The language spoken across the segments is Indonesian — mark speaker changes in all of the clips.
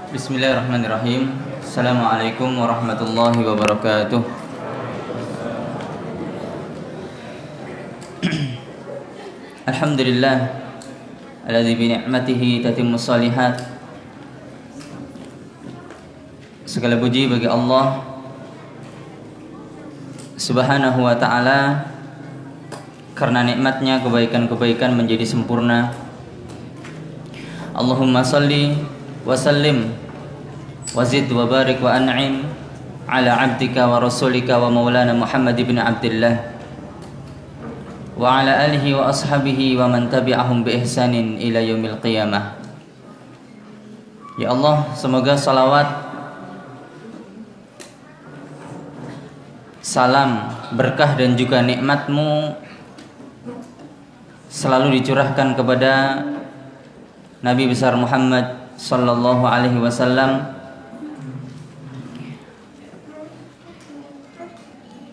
Speaker 1: Bismillahirrahmanirrahim. Assalamualaikum warahmatullahi wabarakatuh. Alhamdulillah alladzi bi ni'matihi tatimmus shalihat. Segala puji bagi Allah Subhanahu wa ta'ala, karena nikmatnya kebaikan-kebaikan menjadi sempurna. Allahumma salli wa sallim wa zid wa barik wa an'im ala abdika wa rasulika wa maulana Muhammad ibn Abdillah wa ala alihi wa ashabihi wa man tabi'ahum bi ihsanin ila yaumil qiyamah. Ya Allah, semoga salawat, salam, berkah dan juga nikmat-Mu selalu dicurahkan kepada Nabi besar Muhammad sallallahu alaihi wasallam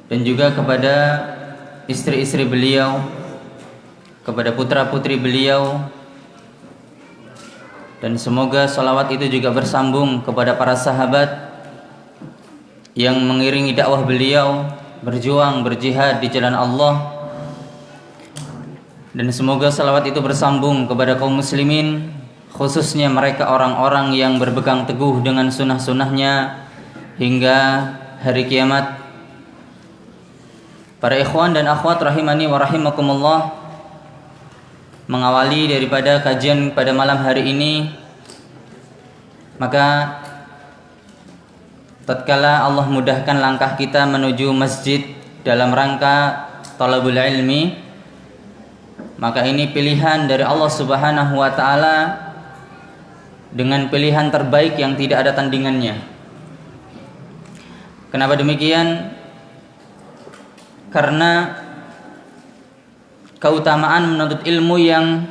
Speaker 1: dan juga kepada istri-istri beliau, kepada putra-putri beliau, dan semoga salawat itu juga bersambung kepada para sahabat yang mengiringi dakwah beliau, berjuang, berjihad di jalan Allah, dan semoga salawat itu bersambung kepada kaum muslimin, khususnya mereka orang-orang yang berpegang teguh dengan sunnah-sunnahnya hingga hari kiamat. Para ikhwan dan akhwat rahimani wa rahimakumullah, mengawali daripada kajian pada malam hari ini, maka tatkala Allah mudahkan langkah kita menuju masjid dalam rangka talabul ilmi, maka ini pilihan dari Allah Subhanahu wa ta'ala dengan pilihan terbaik yang tidak ada tandingannya. Kenapa demikian? Karena keutamaan menuntut ilmu yang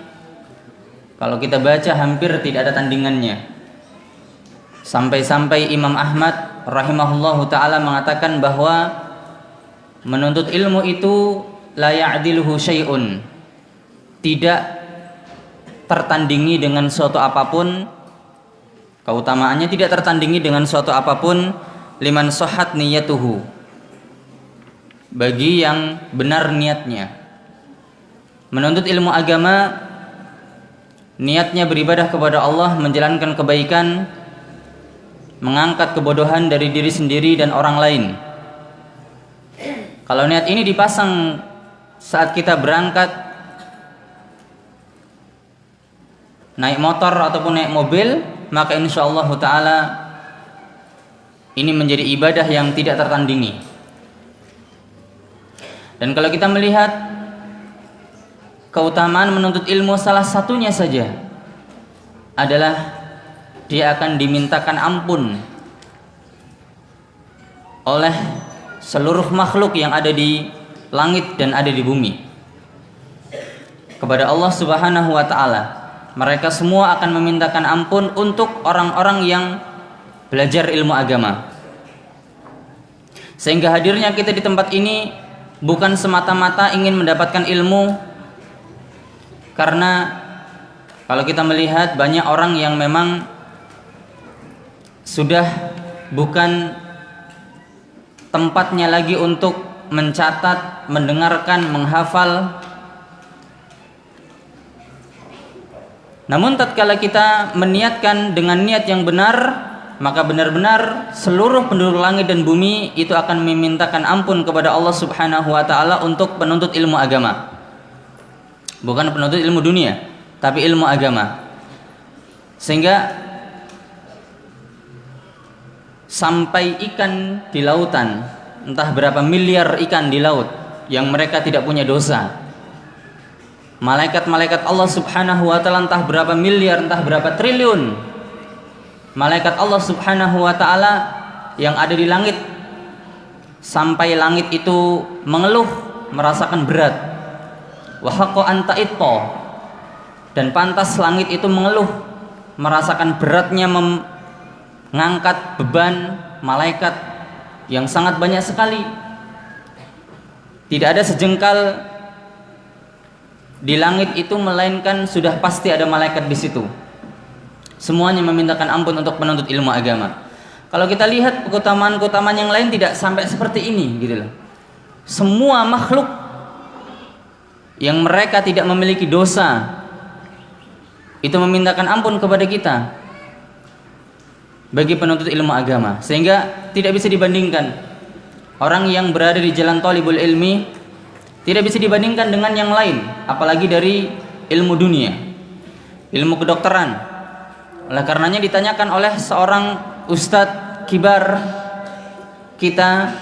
Speaker 1: kalau kita baca hampir tidak ada tandingannya. Sampai-sampai Imam Ahmad rahimahullahu ta'ala mengatakan bahwa menuntut ilmu itu la ya'diluhu syai'un, tidak tertandingi dengan suatu apapun. Keutamaannya tidak tertandingi dengan suatu apapun. Liman sahhat niyatuhu, bagi yang benar niatnya. Menuntut ilmu agama, niatnya beribadah kepada Allah, menjalankan kebaikan, mengangkat kebodohan dari diri sendiri dan orang lain. Kalau niat ini dipasang saat kita berangkat naik motor ataupun naik mobil, maka insyaallah ta'ala ini menjadi ibadah yang tidak tertandingi. Dan kalau kita melihat keutamaan menuntut ilmu, salah satunya saja adalah dia akan dimintakan ampun oleh seluruh makhluk yang ada di langit dan ada di bumi kepada Allah Subhanahu wa ta'ala. Mereka semua akan memintakan ampun untuk orang-orang yang belajar ilmu agama. Sehingga hadirnya kita di tempat ini bukan semata-mata ingin mendapatkan ilmu, karena kalau kita melihat banyak orang yang memang sudah bukan tempatnya lagi untuk mencatat, mendengarkan, menghafal. Namun tatkala kita meniatkan dengan niat yang benar, maka benar-benar seluruh penduduk langit dan bumi itu akan memintakan ampun kepada Allah Subhanahu wa ta'ala untuk penuntut ilmu agama. Bukan penuntut ilmu dunia, tapi ilmu agama. Sehingga sampai ikan di lautan, entah berapa miliar ikan di laut yang mereka tidak punya dosa, malaikat-malaikat Allah Subhanahu wa ta'ala entah berapa miliar, entah berapa triliun malaikat Allah Subhanahu wa ta'ala yang ada di langit, sampai langit itu mengeluh, merasakan berat. Wa haqqo anta itta, dan pantas langit itu mengeluh, merasakan beratnya mengangkat beban malaikat yang sangat banyak sekali. Tidak ada sejengkal di langit itu melainkan sudah pasti ada malaikat di situ. semuanya memintakan ampun untuk penuntut ilmu agama. Kalau kita lihat keutamaan-keutamaan yang lain tidak sampai seperti ini gitu loh. Semua makhluk yang mereka tidak memiliki dosa itu memintakan ampun kepada kita bagi penuntut ilmu agama, sehingga tidak bisa dibandingkan orang yang berada di jalan thalibul ilmi, tidak bisa dibandingkan dengan yang lain, apalagi dari ilmu dunia, ilmu kedokteran. Oleh karenanya ditanyakan oleh seorang ustadz kibar kita,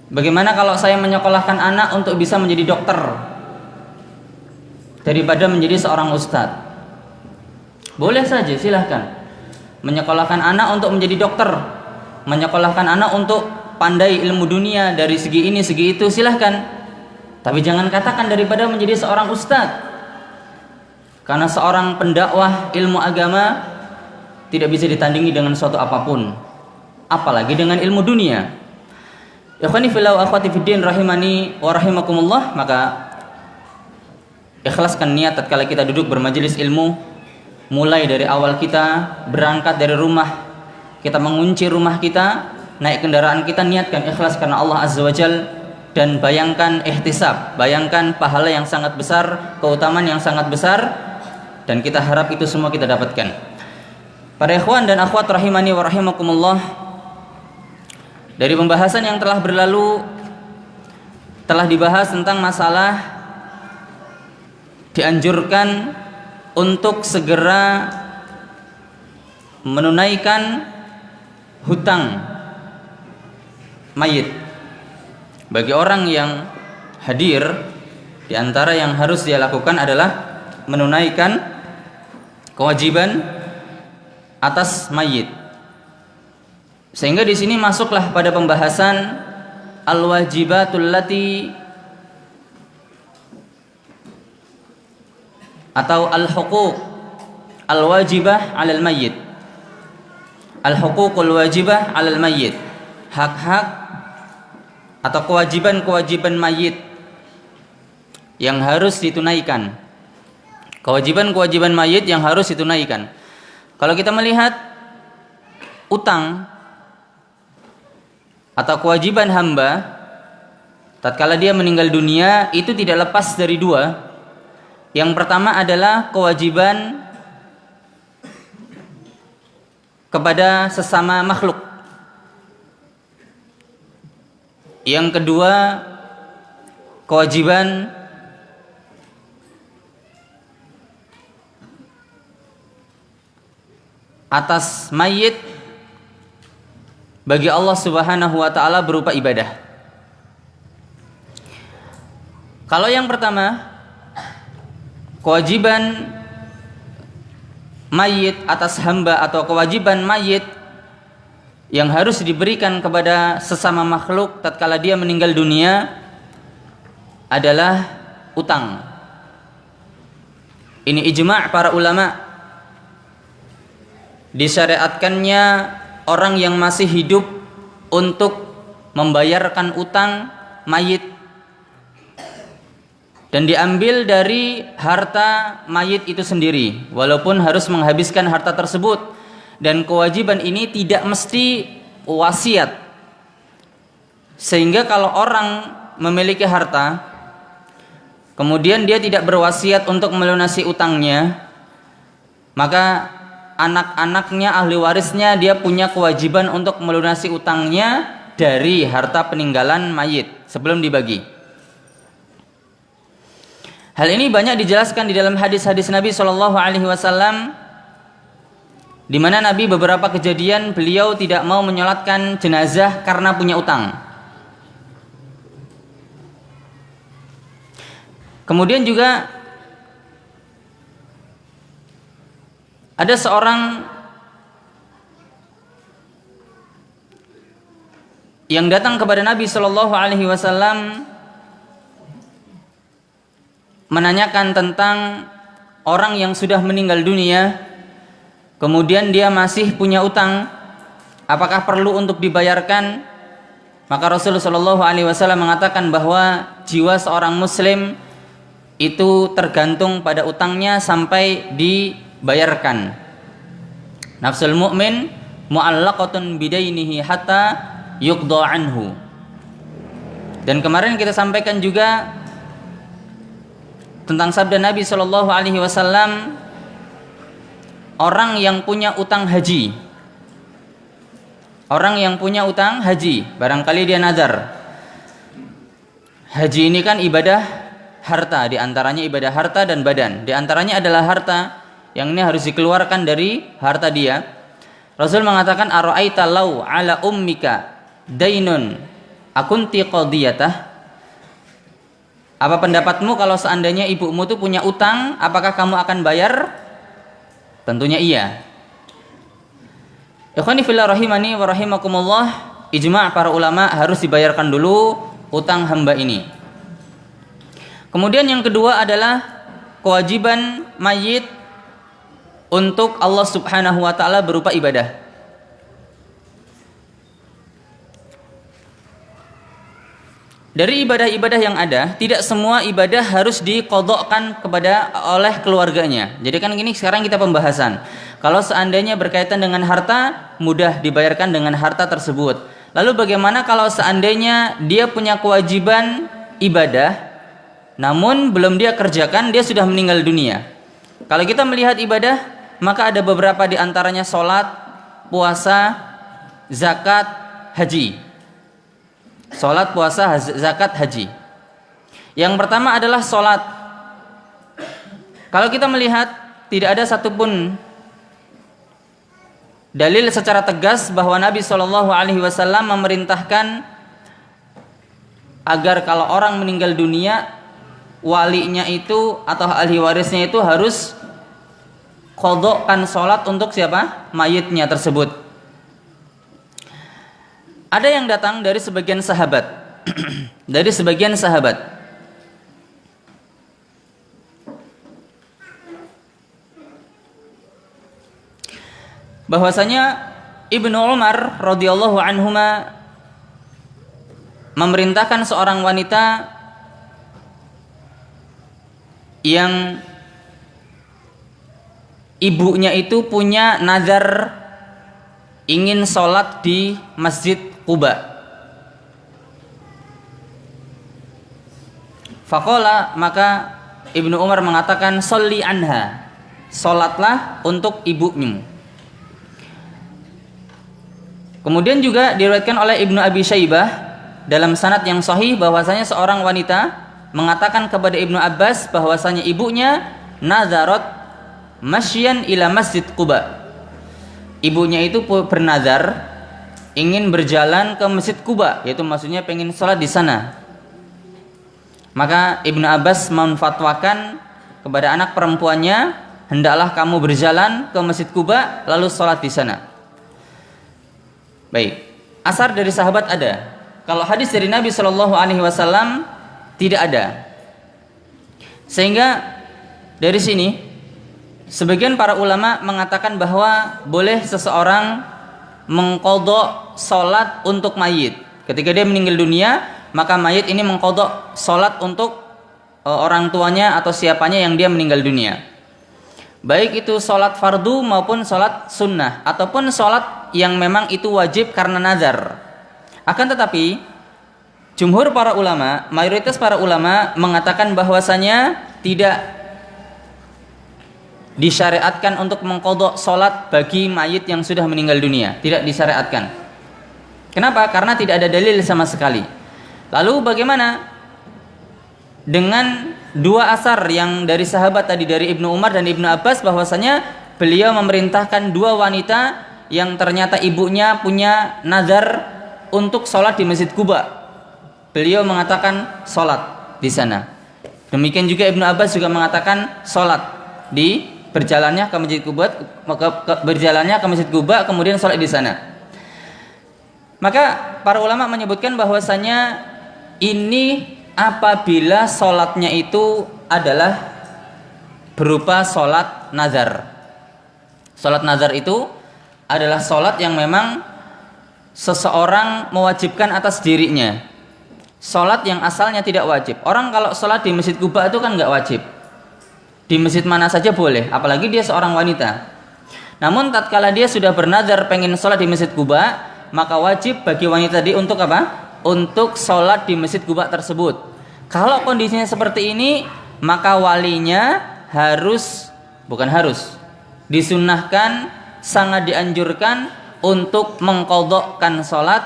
Speaker 1: bagaimana kalau saya menyekolahkan anak untuk bisa menjadi dokter daripada menjadi seorang ustadz? Boleh saja, silahkan menyekolahkan anak untuk menjadi dokter, menyekolahkan anak untuk pandai ilmu dunia dari segi ini segi itu, silahkan. Tapi jangan katakan daripada menjadi seorang ustadz, karena seorang pendakwah ilmu agama tidak bisa ditandingi dengan suatu apapun, apalagi dengan ilmu dunia. Ikhwani fillah wa akhwati fiddin rahimani wa rahimakumullah, maka ikhlaskan niat tatkala kita duduk bermajelis ilmu, mulai dari awal kita berangkat dari rumah, kita mengunci rumah kita, naik kendaraan kita, niatkan ikhlas karena Allah Azza wa Jal, dan bayangkan ihtisab, bayangkan pahala yang sangat besar, keutamaan yang sangat besar, dan kita harap itu semua kita dapatkan. Para ikhwan dan akhwat rahimani wa rahimakumullah, dari pembahasan yang telah berlalu telah dibahas tentang masalah dianjurkan untuk segera menunaikan hutang mayit. Bagi orang yang hadir, di antara yang harus dia lakukan adalah menunaikan kewajiban atas mayit. Sehingga di sini masuklah pada pembahasan al-wajibatul lati atau al-huquq al-wajibah 'alal mayyit. Al-huququl wajibah 'alal mayyit. Hak-hak atau kewajiban-kewajiban mayit yang harus ditunaikan. Kewajiban-kewajiban mayit yang harus ditunaikan. Kalau kita melihat utang atau kewajiban hamba tatkala dia meninggal dunia, itu tidak lepas dari dua. Yang pertama adalah kewajiban kepada sesama makhluk. Yang kedua, kewajiban atas mayit bagi Allah Subhanahu wa taala berupa ibadah. Kalau yang pertama, kewajiban mayit atas hamba atau kewajiban mayit yang harus diberikan kepada sesama makhluk tatkala dia meninggal dunia adalah utang. Ini ijma' para ulama. Disyariatkannya orang yang masih hidup untuk membayarkan utang mayit, dan diambil dari harta mayit itu sendiri, walaupun harus menghabiskan harta tersebut. Dan kewajiban ini tidak mesti wasiat, sehingga kalau orang memiliki harta kemudian dia tidak berwasiat untuk melunasi utangnya, maka anak-anaknya, ahli warisnya, dia punya kewajiban untuk melunasi utangnya dari harta peninggalan mayit sebelum dibagi. Hal ini banyak dijelaskan di dalam hadis-hadis Nabi SAW, di mana Nabi beberapa kejadian beliau tidak mau menyolatkan jenazah karena punya utang. Kemudian juga ada seorang yang datang kepada Nabi SAW menanyakan tentang orang yang sudah meninggal dunia, kemudian dia masih punya utang, apakah perlu untuk dibayarkan? Maka Rasulullah SAW mengatakan bahwa jiwa seorang muslim itu tergantung pada utangnya sampai dibayarkan. Nafsul mu'min mu'allaqatun bidainihi hatta yuqda anhu. Dan kemarin kita sampaikan juga tentang sabda Nabi Shallallahu Alaihi Wasallam, orang yang punya utang haji, orang yang punya utang haji, barangkali dia nazar. Haji ini kan ibadah harta, diantaranya ibadah harta dan badan. Diantaranya adalah harta, yang ini harus dikeluarkan dari harta dia. Rasul mengatakan, ara'aita law ala ummika dainun akunti qadiyatah. Apa pendapatmu kalau seandainya ibumu tuh punya utang, apakah kamu akan bayar? Tentunya iya. Ikhwani fillah rahimani wa rahimakumullah, ijma' para ulama harus dibayarkan dulu utang hamba ini. Kemudian yang kedua adalah kewajiban mayit untuk Allah Subhanahu wa taala berupa ibadah. Dari ibadah-ibadah yang ada, tidak semua ibadah harus diqodokkan oleh keluarganya. Jadi kan gini, sekarang kita pembahasan. Kalau seandainya berkaitan dengan harta, mudah dibayarkan dengan harta tersebut. Lalu bagaimana kalau seandainya dia punya kewajiban ibadah, namun belum dia kerjakan, dia sudah meninggal dunia. Kalau kita melihat ibadah, maka ada beberapa di antaranya sholat, puasa, zakat, haji. Sholat, puasa, zakat, haji. Yang pertama adalah sholat. Kalau kita melihat, tidak ada satupun dalil secara tegas bahwa Nabi SAW memerintahkan agar kalau orang meninggal dunia, walinya itu atau ahli warisnya itu harus qodokkan sholat untuk siapa? Mayitnya tersebut. Ada yang datang dari sebagian sahabat, dari sebagian sahabat. Bahwasanya Ibnu Umar radhiyallahu anhuma memerintahkan seorang wanita yang ibunya itu punya nazar ingin sholat di Masjid Quba. Faqala, maka Ibnu Umar mengatakan, sholli anha, sholatlah untuk ibumu. Kemudian juga diriwayatkan oleh Ibnu Abi Syaibah dalam sanad yang sahih bahwasanya seorang wanita mengatakan kepada Ibnu Abbas bahwasanya ibunya nazarat masyan ila Masjid Quba. Ibunya itu bernazar ingin berjalan ke Masjid Quba, yaitu maksudnya pengen sholat di sana. Maka Ibnu Abbas memfatwakan kepada anak perempuannya, hendaklah kamu berjalan ke Masjid Quba lalu sholat di sana. Baik, asar dari sahabat ada. Kalau hadis dari Nabi SAW tidak ada. Sehingga dari sini sebagian para ulama mengatakan bahwa boleh seseorang mengqadha salat untuk mayit. Ketika dia meninggal dunia, maka mayit ini mengqadha salat untuk orang tuanya atau siapanya yang dia meninggal dunia. Baik itu salat fardu maupun salat sunnah, ataupun salat yang memang itu wajib karena nazar. Akan tetapi jumhur para ulama, mayoritas para ulama mengatakan bahwasanya tidak disyariatkan untuk mengqadha salat bagi mayit yang sudah meninggal dunia, tidak disyariatkan. Kenapa? Karena tidak ada dalil sama sekali. Lalu bagaimana dengan dua asar yang dari sahabat tadi, dari Ibnu Umar dan Ibnu Abbas, bahwasanya beliau memerintahkan dua wanita yang ternyata ibunya punya nazar untuk sholat di Masjid Quba. Beliau mengatakan sholat di sana. Demikian juga Ibnu Abbas juga mengatakan sholat di berjalannya ke Masjid Quba, berjalannya ke Masjid Quba kemudian sholat di sana. Maka para ulama menyebutkan bahwasanya ini apabila sholatnya itu adalah berupa sholat nazar. Sholat nazar itu adalah sholat yang memang seseorang mewajibkan atas dirinya. Sholat yang asalnya tidak wajib. Orang kalau sholat di Masjid Quba itu kan nggak wajib. Di masjid mana saja boleh, apalagi dia seorang wanita. Namun tatkala dia sudah bernazar pengen sholat di Masjid Quba, maka wajib bagi wanita tadi untuk apa? Untuk sholat di Masjid Quba tersebut. Kalau kondisinya seperti ini, maka walinya disunnahkan, sangat dianjurkan untuk mengqadhakan sholat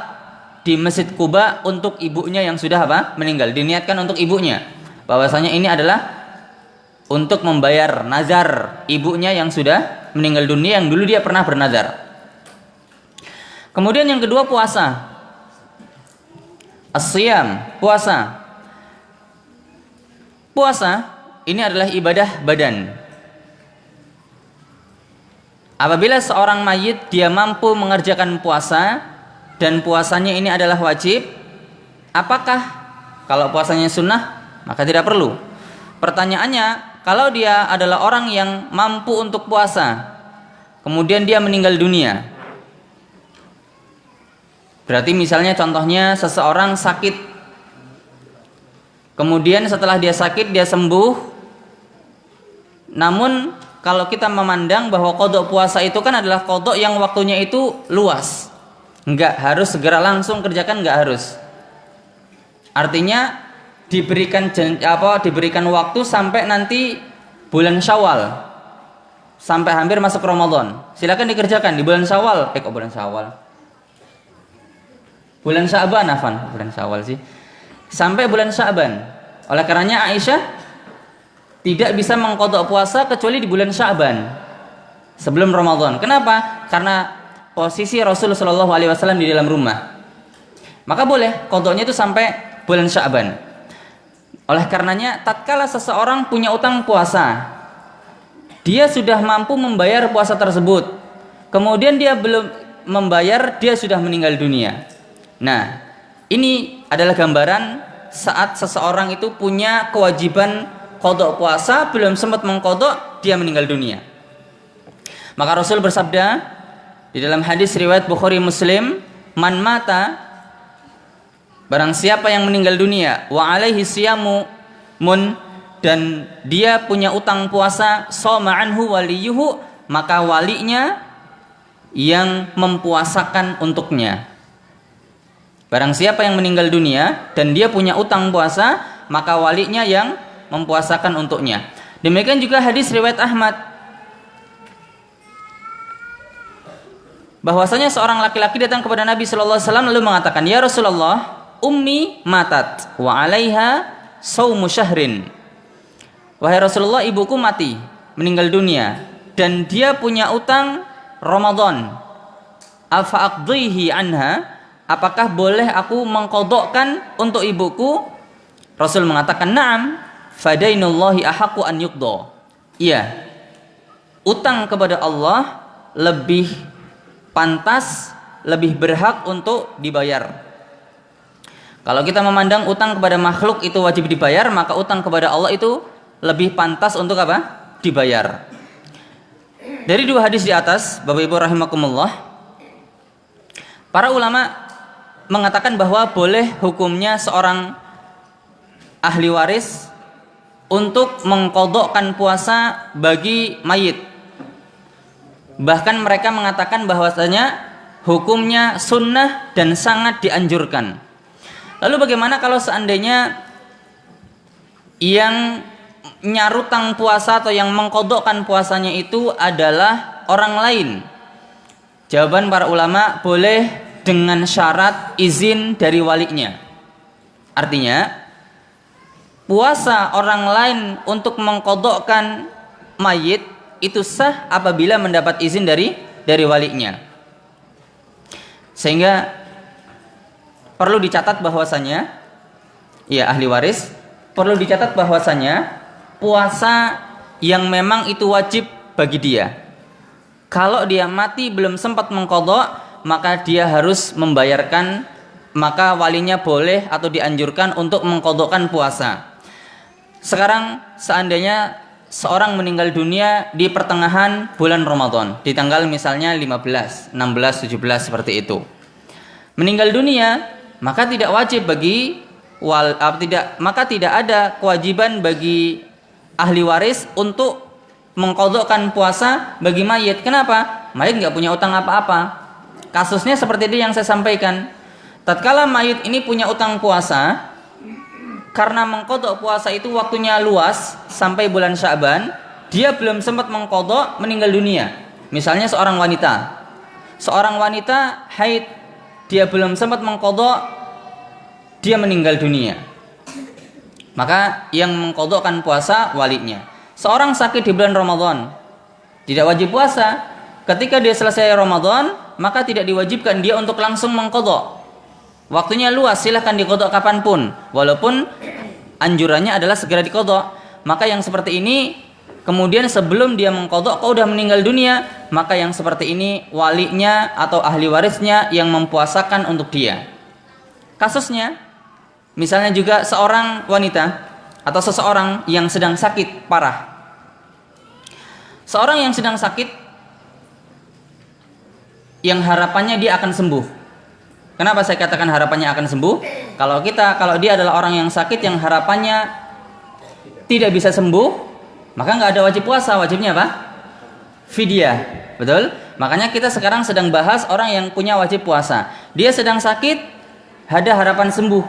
Speaker 1: di Masjid Quba untuk ibunya yang sudah apa? Meninggal. Diniatkan untuk ibunya. Bahwasanya ini adalah untuk membayar nazar ibunya yang sudah meninggal dunia, yang dulu dia pernah bernazar. Kemudian yang kedua, puasa. As-siyam, puasa. Puasa ini adalah ibadah badan. Apabila seorang mayit dia mampu mengerjakan puasa dan puasanya ini adalah wajib, apakah kalau puasanya sunnah maka tidak perlu? Pertanyaannya, kalau dia adalah orang yang mampu untuk puasa, kemudian dia meninggal dunia, berarti misalnya contohnya seseorang sakit, kemudian setelah dia sakit dia sembuh, namun kalau kita memandang bahwa qadha puasa itu kan adalah qadha yang waktunya itu luas, enggak harus segera langsung kerjakan, enggak harus. Artinya diberikan waktu sampai nanti bulan Syawal, sampai hampir masuk Ramadan. Silakan dikerjakan di bulan Syawal. Bulan Sya'ban, bulan Syawal sih. Sampai bulan Sya'ban. Oleh karenanya Aisyah tidak bisa mengqadha puasa kecuali di bulan Sya'ban, sebelum Ramadan. Kenapa? Karena posisi Rasulullah SAW di dalam rumah. Maka boleh qadhanya itu sampai bulan Sya'ban. Oleh karenanya tatkala seseorang punya utang puasa, dia sudah mampu membayar puasa tersebut, kemudian dia belum membayar, dia sudah meninggal dunia. Nah, ini adalah gambaran saat seseorang itu punya kewajiban qadha puasa, belum sempat mengqadha, dia meninggal dunia. Maka Rasul bersabda di dalam hadis riwayat Bukhari Muslim, man mata, barang siapa yang meninggal dunia, wa alaihi siyamu mun, dan dia punya utang puasa, shoma anhu waliyuhu, maka walinya yang mempuasakan untuknya. Barang siapa yang meninggal dunia dan dia punya utang puasa, maka walinya yang mempuasakan untuknya. Demikian juga hadis riwayat Ahmad, bahwasanya seorang laki-laki datang kepada Nabi sallallahu alaihi wasallam lalu mengatakan, "Ya Rasulullah, ummi matat wa 'alaiha shaumu syahrin." Wahai Rasulullah, ibuku mati, meninggal dunia, dan dia punya utang Ramadan. Afa aqdihi anha, apakah boleh aku mengqadhakan untuk ibuku? Rasul mengatakan, "Na'am, fadainullahi ahaqqu an yuqda." Iya, utang kepada Allah lebih pantas, lebih berhak untuk dibayar. Kalau kita memandang utang kepada makhluk itu wajib dibayar, maka utang kepada Allah itu lebih pantas untuk apa? Dibayar. Dari dua hadis di atas, Bapak Ibu rahimakumullah, para ulama mengatakan bahwa boleh hukumnya seorang ahli waris untuk mengqadhakan puasa bagi mayit. Bahkan mereka mengatakan bahwasanya hukumnya sunnah dan sangat dianjurkan. Lalu bagaimana kalau seandainya yang nyarutang puasa atau yang mengqadhakan puasanya itu adalah orang lain? Jawaban para ulama, boleh dengan syarat izin dari walinya. Artinya, puasa orang lain untuk mengqadhakan mayit itu sah apabila mendapat izin dari walinya. Sehingga perlu dicatat bahwasanya, ya ahli waris, perlu dicatat bahwasanya puasa yang memang itu wajib bagi dia, kalau dia mati belum sempat mengqadha, maka dia harus membayarkan, maka walinya boleh atau dianjurkan untuk mengqadhakan puasa. Sekarang seandainya seorang meninggal dunia di pertengahan bulan Ramadan, di tanggal misalnya 15, 16, 17 seperti itu, meninggal dunia, maka tidak wajib bagi maka tidak ada kewajiban bagi ahli waris untuk mengqadhakan puasa bagi mayit. Kenapa? Mayit nggak punya utang apa-apa. Kasusnya seperti itu yang saya sampaikan. Tatkala mayit ini punya utang puasa, karena mengqadha puasa itu waktunya luas sampai bulan Sya'ban, dia belum sempat mengqadha, meninggal dunia. Misalnya seorang wanita haid, dia belum sempat mengqadha, dia meninggal dunia. Maka yang mengqadhakan puasa walinya. Seorang sakit di bulan Ramadan, tidak wajib puasa. Ketika dia selesai Ramadan, maka tidak diwajibkan dia untuk langsung mengqadha. Waktunya luas, silahkan diqadha kapanpun, walaupun anjurannya adalah segera diqadha. Maka yang seperti ini, kemudian sebelum dia mengqadha kok udah meninggal dunia, maka yang seperti ini walinya atau ahli warisnya yang mempuasakan untuk dia. Kasusnya, misalnya juga seorang wanita atau seseorang yang sedang sakit parah. Seorang yang sedang sakit, yang harapannya dia akan sembuh. Kenapa saya katakan harapannya akan sembuh? Kalau dia adalah orang yang sakit yang harapannya tidak bisa sembuh, maka nggak ada wajib puasa. Wajibnya apa? Fidyah. Betul? Makanya kita sekarang sedang bahas orang yang punya wajib puasa. Dia sedang sakit, ada harapan sembuh.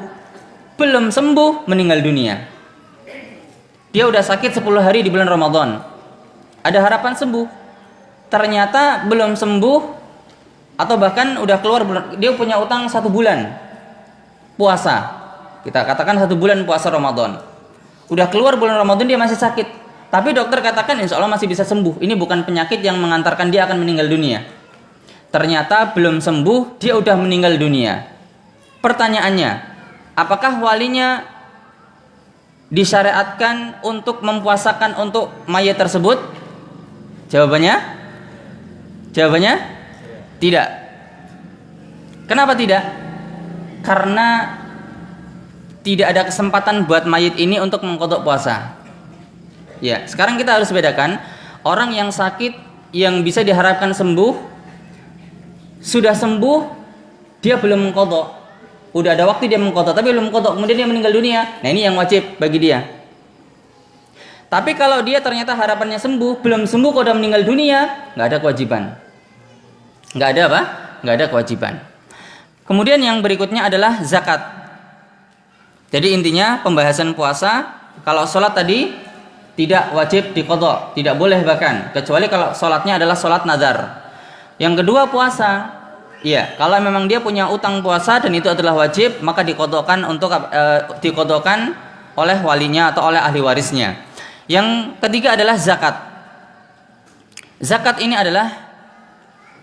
Speaker 1: Belum sembuh, meninggal dunia. Dia udah sakit 10 hari di bulan Ramadan. Ada harapan sembuh. Ternyata belum sembuh, atau bahkan udah keluar, dia punya utang 1 bulan puasa. Kita katakan 1 bulan puasa Ramadan. Udah keluar bulan Ramadan dia masih sakit. Tapi dokter katakan insya Allah masih bisa sembuh. Ini bukan penyakit yang mengantarkan dia akan meninggal dunia. Ternyata belum sembuh, dia udah meninggal dunia. Pertanyaannya, apakah walinya disyariatkan untuk mempuasakan untuk mayat tersebut? Jawabannya tidak. Kenapa tidak? Karena tidak ada kesempatan buat mayit ini untuk mengqadha puasa. Ya, sekarang kita harus bedakan orang yang sakit yang bisa diharapkan sembuh, sudah sembuh, dia belum mengqadha. Udah ada waktu dia mengqadha tapi belum mengqadha, kemudian dia meninggal dunia. Nah, ini yang wajib bagi dia. Tapi kalau dia ternyata harapannya sembuh, belum sembuh kok udah meninggal dunia, nggak ada kewajiban. Nggak ada apa? Nggak ada kewajiban. Kemudian yang berikutnya adalah zakat. Jadi intinya pembahasan puasa, kalau sholat tadi tidak wajib diqadha, tidak boleh bahkan, kecuali kalau sholatnya adalah sholat nazar. Yang kedua puasa, iya, kalau memang dia punya utang puasa dan itu adalah wajib, maka diqadhakan oleh walinya atau oleh ahli warisnya. Yang ketiga adalah zakat. Zakat ini adalah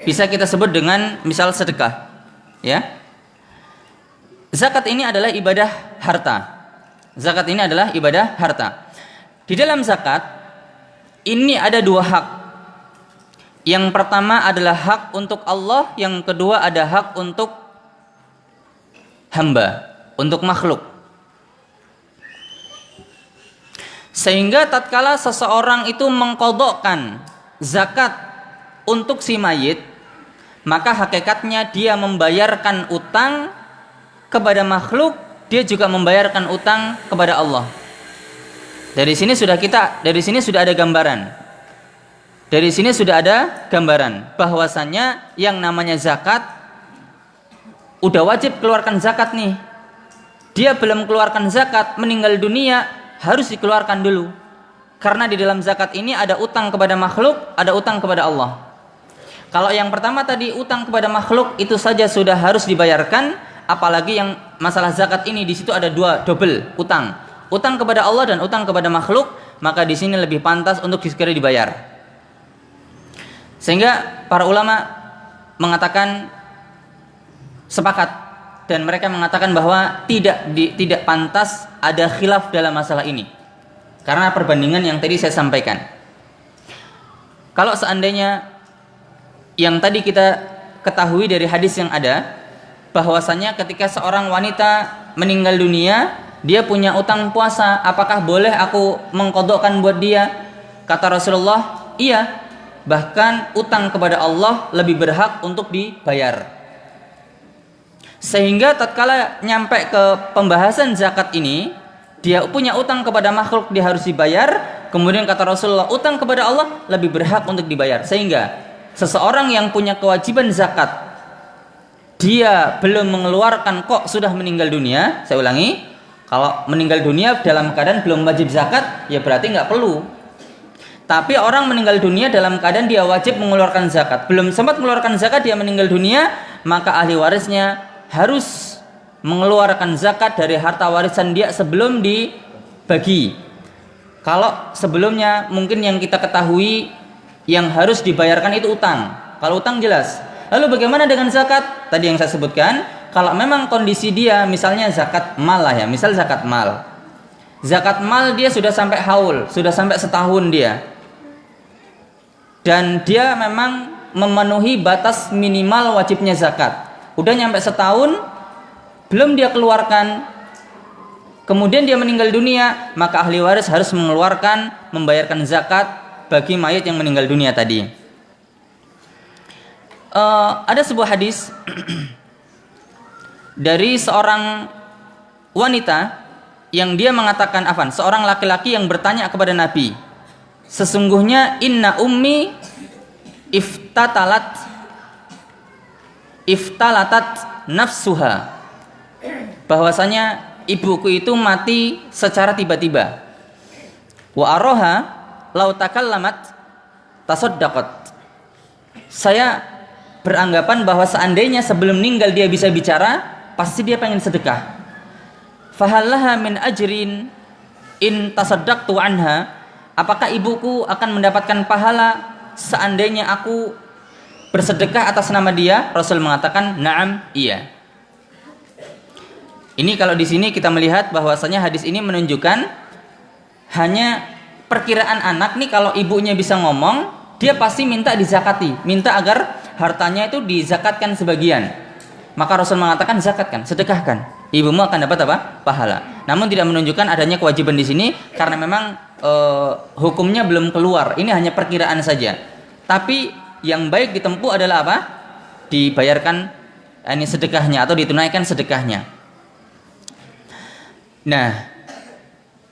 Speaker 1: bisa kita sebut dengan misal sedekah, ya. Zakat ini adalah ibadah harta. Zakat ini adalah ibadah harta. Di dalam zakat ini ada 2 hak. Yang pertama adalah hak untuk Allah, yang kedua ada hak untuk hamba, untuk makhluk. Sehingga tatkala seseorang itu mengqadhakan zakat untuk si mayit, maka hakikatnya dia membayarkan utang kepada makhluk, dia juga membayarkan utang kepada Allah. Dari sini sudah ada gambaran. Dari sini sudah ada gambaran bahwasannya yang namanya zakat udah wajib keluarkan zakat nih. Dia belum keluarkan zakat, meninggal dunia, harus dikeluarkan dulu. Karena di dalam zakat ini ada utang kepada makhluk, ada utang kepada Allah. Kalau yang pertama tadi utang kepada makhluk itu saja sudah harus dibayarkan, apalagi yang masalah zakat ini di situ ada 2 double utang. Utang kepada Allah dan utang kepada makhluk, maka di sini lebih pantas untuk segera dibayar. Sehingga para ulama mengatakan sepakat dan mereka mengatakan bahwa tidak pantas ada khilaf dalam masalah ini. Karena perbandingan yang tadi saya sampaikan. Kalau seandainya yang tadi kita ketahui dari hadis yang ada, bahwasanya ketika seorang wanita meninggal dunia, dia punya utang puasa, apakah boleh aku mengqadhakan buat dia? Kata Rasulullah, iya. Bahkan utang kepada Allah lebih berhak untuk dibayar. Sehingga tatkala nyampe ke pembahasan zakat ini, dia punya utang kepada makhluk, dia harus dibayar. Kemudian kata Rasulullah, utang kepada Allah lebih berhak untuk dibayar. Sehingga seseorang yang punya kewajiban zakat, dia belum mengeluarkan kok sudah meninggal dunia. Saya ulangi, kalau meninggal dunia dalam keadaan belum wajib zakat, ya berarti nggak perlu. Tapi orang meninggal dunia dalam keadaan dia wajib mengeluarkan zakat, belum sempat mengeluarkan zakat, dia meninggal dunia, maka ahli warisnya harus mengeluarkan zakat dari harta warisan dia sebelum dibagi. Kalau sebelumnya mungkin yang kita ketahui yang harus dibayarkan itu utang. Kalau utang jelas. Lalu bagaimana dengan zakat? Tadi yang saya sebutkan, kalau memang kondisi dia misalnya zakat mal lah ya, misal zakat mal. Zakat mal dia sudah sampai haul, sudah sampai setahun dia. Dan dia memang memenuhi batas minimal wajibnya zakat. Udah nyampe setahun, belum dia keluarkan, kemudian dia meninggal dunia, maka ahli waris harus membayarkan zakat bagi mayat yang meninggal dunia tadi. Ada sebuah hadis dari seorang wanita yang dia mengatakan, seorang laki-laki yang bertanya kepada Nabi, sesungguhnya inna ummi iftalatat nafsuha, bahwasanya ibuku itu mati secara tiba-tiba. Wa aroha lau takallamat tasaddaqat. Saya beranggapan bahwa seandainya sebelum meninggal dia bisa bicara, pasti dia pengen sedekah. Fahallaha min ajrin in tasaddaqtu anha. Apakah ibuku akan mendapatkan pahala seandainya aku bersedekah atas nama dia? Rasul mengatakan, "Na'am, iya." Ini kalau di sini kita melihat bahwasanya hadis ini menunjukkan hanya perkiraan anak nih, kalau ibunya bisa ngomong, dia pasti minta dizakati, minta agar hartanya itu dizakatkan sebagian. Maka Rasul mengatakan zakatkan, sedekahkan, ibumu akan dapat apa? Pahala. Namun tidak menunjukkan adanya kewajiban di sini karena memang hukumnya belum keluar. Ini hanya perkiraan saja. Tapi yang baik ditempuh adalah apa? Dibayarkan ini sedekahnya atau ditunaikan sedekahnya. Nah,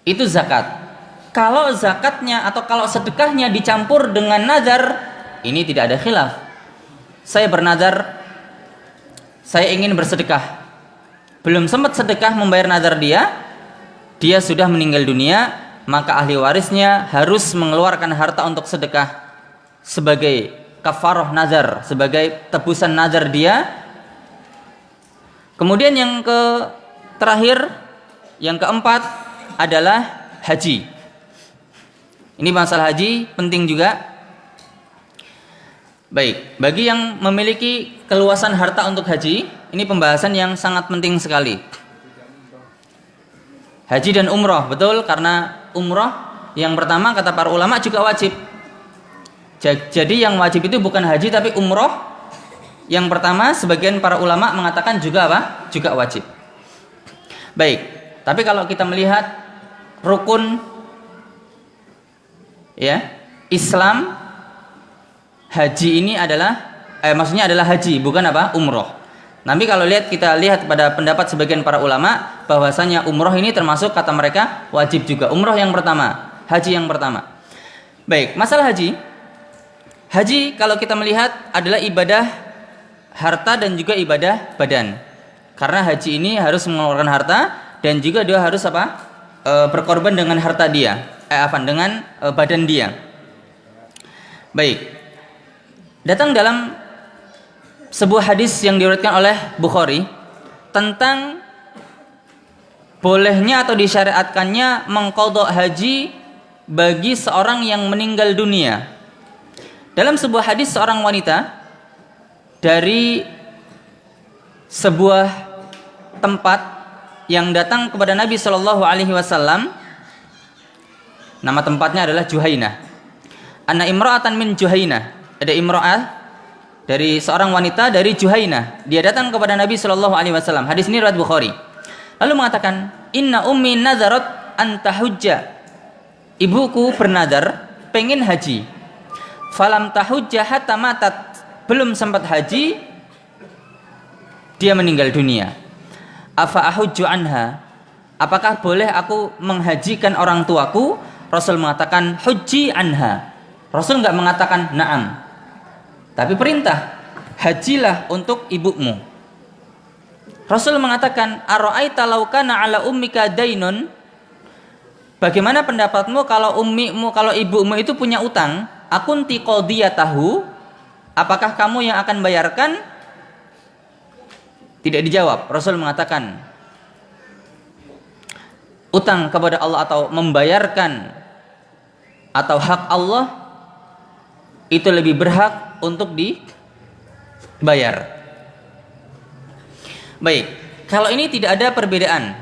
Speaker 1: itu zakat. Kalau zakatnya atau kalau sedekahnya dicampur dengan nazar, ini tidak ada khilaf. Saya bernazar, saya ingin bersedekah. Belum sempat sedekah membayar nazar dia sudah meninggal dunia, maka ahli warisnya harus mengeluarkan harta untuk sedekah sebagai kafarah nazar, sebagai tebusan nazar dia. Kemudian yang terakhir, yang keempat adalah haji. Ini masalah haji penting juga. Baik, bagi yang memiliki keluasan harta untuk haji, ini pembahasan yang sangat penting sekali. Haji dan umroh, betul, karena umroh yang pertama kata para ulama juga wajib. Jadi yang wajib itu bukan haji tapi umroh. Yang pertama sebagian para ulama mengatakan juga apa? Juga wajib. Baik, tapi kalau kita melihat rukun ya Islam, haji ini adalah maksudnya adalah haji, bukan apa? Umroh. Tapi kalau kita lihat pada pendapat sebagian para ulama bahwasanya umroh ini termasuk kata mereka wajib juga. Umroh yang pertama, haji yang pertama. Baik, masalah haji. Haji kalau kita melihat adalah ibadah harta dan juga ibadah badan. Karena haji ini harus mengeluarkan harta dan juga dia harus apa? Berkorban dengan harta dia, dengan badan dia. Baik. Datang dalam sebuah hadis yang diriwayatkan oleh Bukhari tentang bolehnya atau disyariatkannya mengqadha haji bagi seorang yang meninggal dunia. Dalam sebuah hadis seorang wanita dari sebuah tempat yang datang kepada Nabi Shallallahu Alaihi Wasallam, nama tempatnya adalah Juhainah. Anna imra'atan min Juhainah. Ada imra'ah dari seorang wanita dari Juhainah. Dia datang kepada Nabi Shallallahu Alaihi Wasallam. Hadis ini riwayat Bukhari. Lalu mengatakan, Inna ummi nazarat antahujja. Ibuku bernazar pengen haji. Falam tahujja hatta matat. Belum sempat haji, dia meninggal dunia. Afa ahujju anha. Apakah boleh aku menghajikan orang tuaku? Rasul mengatakan hujji anha. Rasul nggak mengatakan na'am, tapi perintah, hajilah untuk ibumu. Rasul mengatakan, ara'aita law kana ala ummika dainun, bagaimana pendapatmu kalau ibumu itu punya utang, akunti qadiyatahu, apakah kamu yang akan bayarkan? Tidak dijawab. Rasul mengatakan, utang kepada Allah atau membayarkan atau hak Allah itu lebih berhak untuk dibayar. Baik, kalau ini tidak ada perbedaan.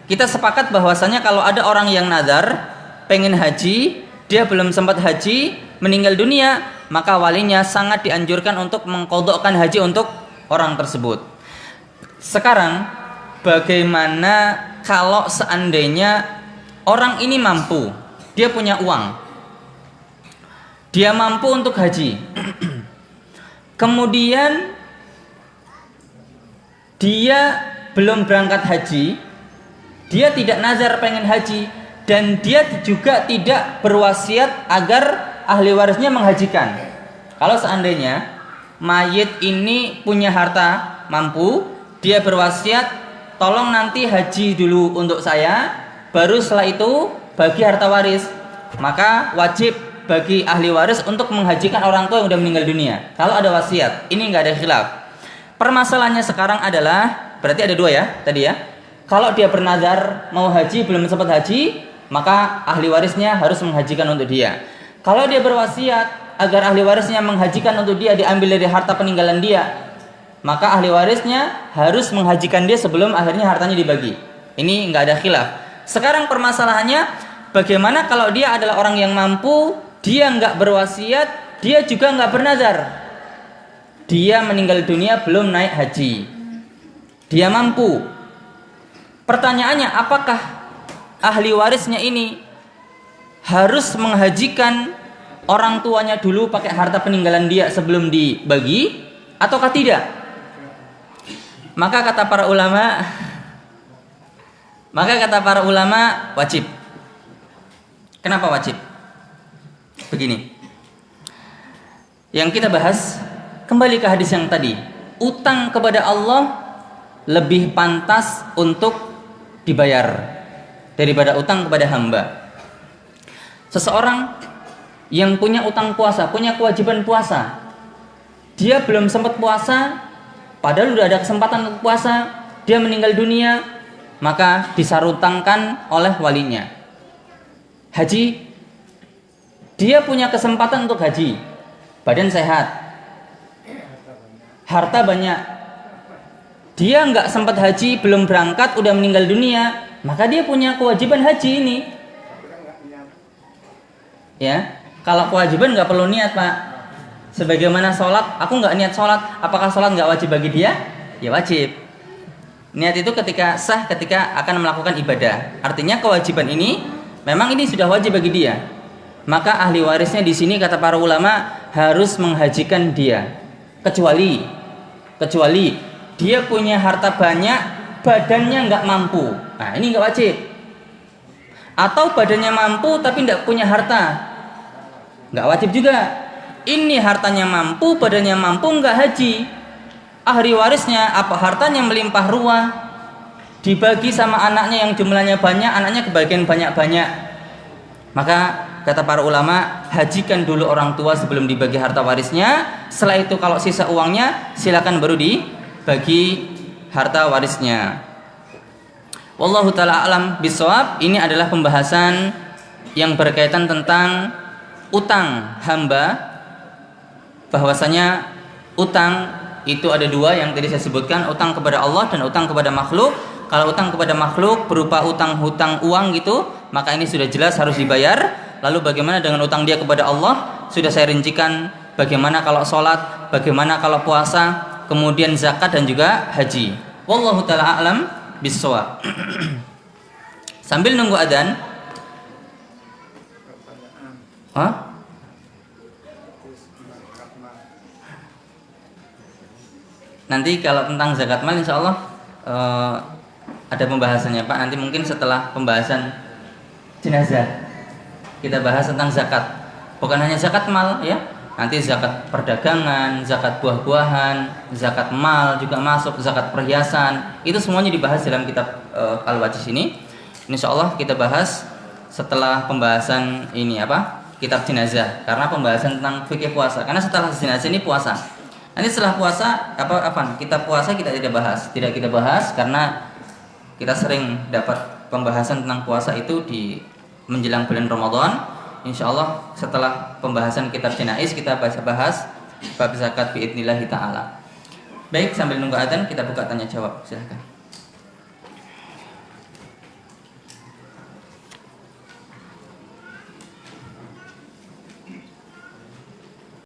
Speaker 1: Kita sepakat bahwasanya kalau ada orang yang nazar pengen haji, dia belum sempat haji, meninggal dunia, maka walinya sangat dianjurkan untuk mengqadhakan haji untuk orang tersebut. Sekarang bagaimana kalau seandainya orang ini mampu, dia punya uang, dia mampu untuk haji, kemudian dia belum berangkat haji, dia tidak nazar pengen haji, dan dia juga tidak berwasiat agar ahli warisnya menghajikan. Kalau seandainya mayit ini punya harta mampu, dia berwasiat, tolong nanti haji dulu untuk saya, baru setelah itu bagi harta waris, maka wajib bagi ahli waris untuk menghajikan orang tua yang sudah meninggal dunia. Kalau ada wasiat, ini nggak ada khilaf. Permasalahannya sekarang adalah, berarti ada dua ya tadi ya. Kalau dia bernazar mau haji belum sempat haji, maka ahli warisnya harus menghajikan untuk dia. Kalau dia berwasiat agar ahli warisnya menghajikan untuk dia, diambil dari harta peninggalan dia, maka ahli warisnya harus menghajikan dia sebelum akhirnya hartanya dibagi. Ini nggak ada khilaf. Sekarang permasalahannya, bagaimana kalau dia adalah orang yang mampu, dia nggak berwasiat, dia juga nggak bernazar, dia meninggal dunia belum naik haji, dia mampu. Pertanyaannya, apakah ahli warisnya ini harus menghajikan orang tuanya dulu pakai harta peninggalan dia sebelum dibagi, ataukah tidak? Maka kata para ulama wajib. Kenapa wajib? Begini, yang kita bahas kembali ke hadis yang tadi, utang kepada Allah lebih pantas untuk dibayar daripada utang kepada hamba. Seseorang yang punya utang puasa, punya kewajiban puasa, dia belum sempat puasa, padahal sudah ada kesempatan untuk puasa, dia meninggal dunia, maka disarutangkan oleh walinya. Haji, dia punya kesempatan untuk haji, badan sehat, harta banyak, dia nggak sempat haji, belum berangkat, udah meninggal dunia, maka dia punya kewajiban haji ini. Ya, kalau kewajiban nggak perlu niat, Pak. Sebagaimana sholat, aku nggak niat sholat, apakah sholat nggak wajib bagi dia? Ya wajib. Niat itu ketika sah, ketika akan melakukan ibadah. Artinya kewajiban ini memang ini sudah wajib bagi dia. Maka ahli warisnya di sini kata para ulama harus menghajikan dia, kecuali dia punya harta banyak, badannya nggak mampu. Nah ini nggak wajib. Atau badannya mampu tapi nggak punya harta, nggak wajib juga. Ini hartanya mampu, badannya mampu, nggak haji. Ahli warisnya apa hartanya melimpah ruah, dibagi sama anaknya yang jumlahnya banyak, anaknya kebagian banyak-banyak. Maka kata para ulama, hajikan dulu orang tua sebelum dibagi harta warisnya. Setelah itu kalau sisa uangnya silakan baru dibagi harta warisnya. Wallahu ta'ala alam bisawab. Ini adalah pembahasan yang berkaitan tentang utang hamba, bahwasanya utang itu ada dua yang tadi saya sebutkan, utang kepada Allah dan utang kepada makhluk. Kalau utang kepada makhluk berupa utang-hutang uang gitu, maka ini sudah jelas harus dibayar. Lalu bagaimana dengan utang dia kepada Allah? Sudah saya rincikan bagaimana kalau sholat, bagaimana kalau puasa, kemudian zakat dan juga haji. Wallahu ta'ala a'lam bissawab. Sambil nunggu adzan. Nanti kalau tentang zakat mal insya Allah ada pembahasannya Pak. Nanti mungkin setelah pembahasan jenazah. kita bahas tentang zakat. Bukan hanya zakat mal ya. Nanti zakat perdagangan, zakat buah-buahan, zakat mal juga masuk, zakat perhiasan. Itu semuanya dibahas dalam kitab Al-Wajiz ini. Insyaallah kita bahas setelah pembahasan ini kitab jenazah, karena pembahasan tentang fikih puasa. Karena setelah jenazah ini puasa. Nanti setelah puasa kitab puasa kita tidak bahas karena kita sering dapat pembahasan tentang puasa itu di menjelang bulan Ramadan. Insyaallah setelah pembahasan kitab jenaiz kita bahas bab zakat biidznillah taala. Baik, sambil nunggu adzan kita buka tanya jawab. Silakan.